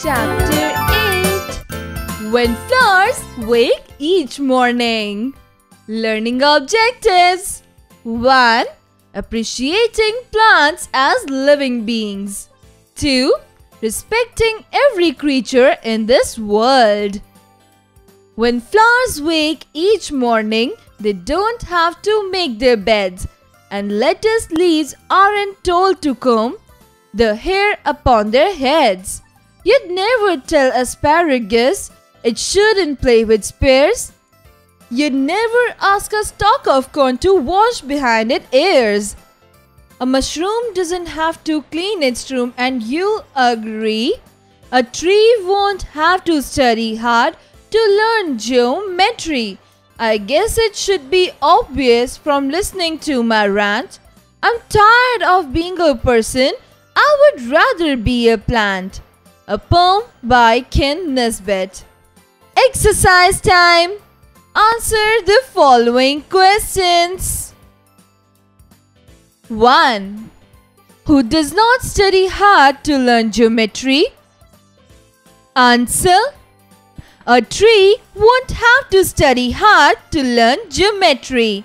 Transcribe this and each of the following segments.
Chapter 8. When flowers wake each morning. Learning objectives. 1. Appreciating plants as living beings. 2. Respecting every creature in this world. When flowers wake each morning, they don't have to make their beds, and lettuce leaves aren't told to comb the hair upon their heads. You'd never tell asparagus it shouldn't play with spears. You'd never ask a stalk of corn to wash behind its ears. A mushroom doesn't have to clean its room, and you'll agree. A tree won't have to study hard to learn geometry. I guess it should be obvious from listening to my rant. I'm tired of being a person. I would rather be a plant. A poem by Ken Nesbitt. Exercise time. Answer the following questions. 1. Who does not study hard to learn geometry? Answer. A tree won't have to study hard to learn geometry.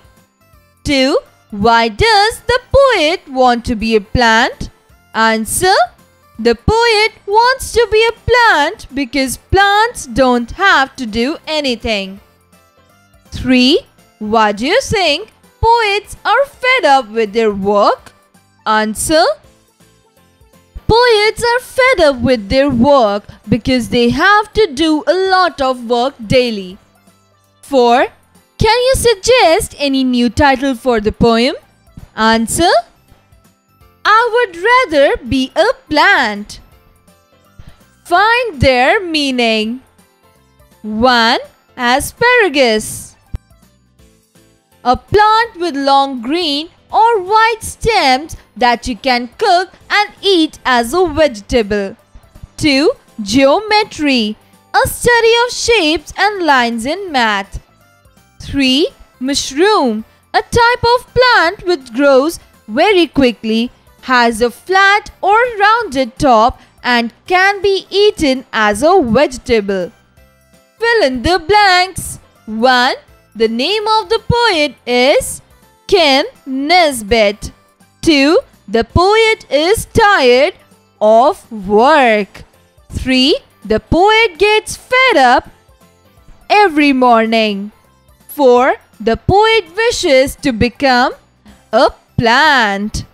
2. Why does the poet want to be a plant? Answer. The poet wants to be a plant because plants don't have to do anything. 3. Why do you think poets are fed up with their work? Answer. Poets are fed up with their work because they have to do a lot of work daily. 4. Can you suggest any new title for the poem? Answer. I would rather be a plant. Find their meaning. 1. Asparagus. A plant with long green or white stems that you can cook and eat as a vegetable. 2. Geometry. A study of shapes and lines in math. 3. Mushroom. A type of plant which grows very quickly, has a flat or rounded top, and can be eaten as a vegetable. Fill in the blanks. 1. The name of the poet is Ken Nesbitt. 2. The poet is tired of work. 3. The poet gets fed up every morning. 4. The poet wishes to become a plant.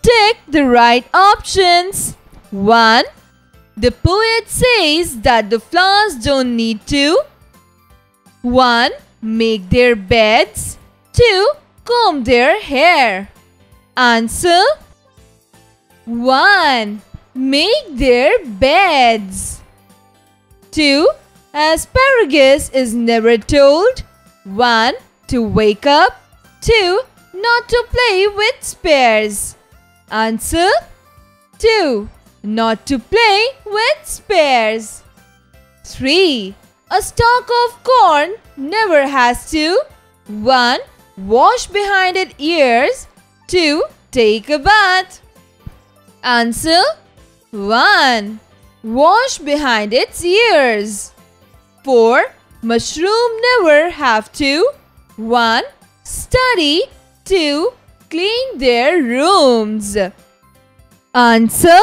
Tick the right options. 1. The poet says that the flowers don't need to 1. Make their beds. 2. Comb their hair. Answer. 1. Make their beds. 2. Asparagus is never told 1. To wake up. 2. Not to play with spears. Answer. 2. Not to play with spears. 3. A stalk of corn never has to 1. Wash behind its ears. 2. Take a bath. Answer. 1. Wash behind its ears. 4. Mushroom never have to 1. Study. 2. Clean their rooms. Answer.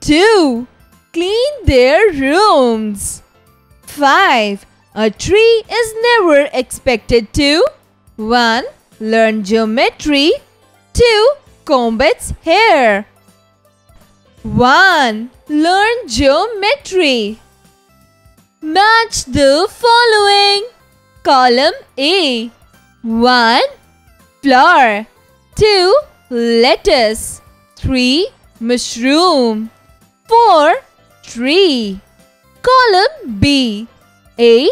2. Clean their rooms. 5. A tree is never expected to 1. Learn geometry. 2. Comb its hair. 1. Learn geometry. Match the following. Column A. 1. Flower. 2. Lettuce. 3. Mushroom. 4. Tree. Column B. A.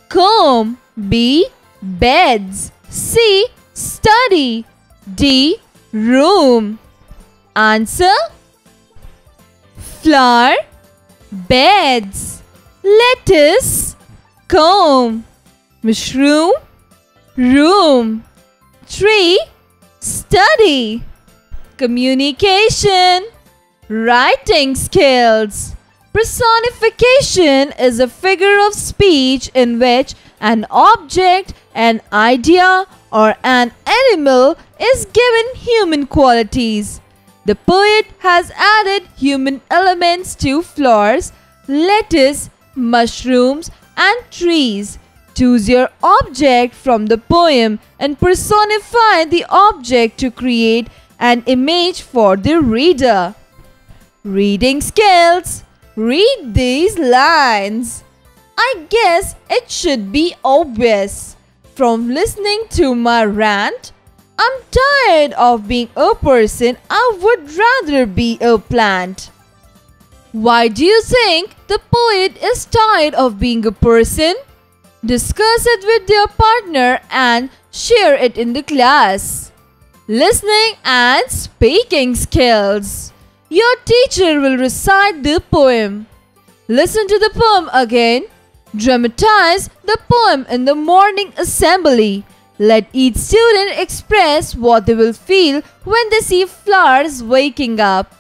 Comb. B. Beds. C. Study. D. Room. Answer. Flower. Beds. Lettuce. Comb. Mushroom. Room. Tree. Study. Communication. Writing skills. Personification is a figure of speech in which an object, an idea, or an animal is given human qualities. The poet has added human elements to flowers, lettuce, mushrooms, and trees. Choose your object from the poem and personify the object to create an image for the reader. Reading skills. Read these lines. I guess it should be obvious. From listening to my rant, I'm tired of being a person. I would rather be a plant. Why do you think the poet is tired of being a person? Discuss it with your partner and share it in the class. Listening and speaking skills. Your teacher will recite the poem. Listen to the poem again. Dramatize the poem in the morning assembly. Let each student express what they will feel when they see flowers waking up.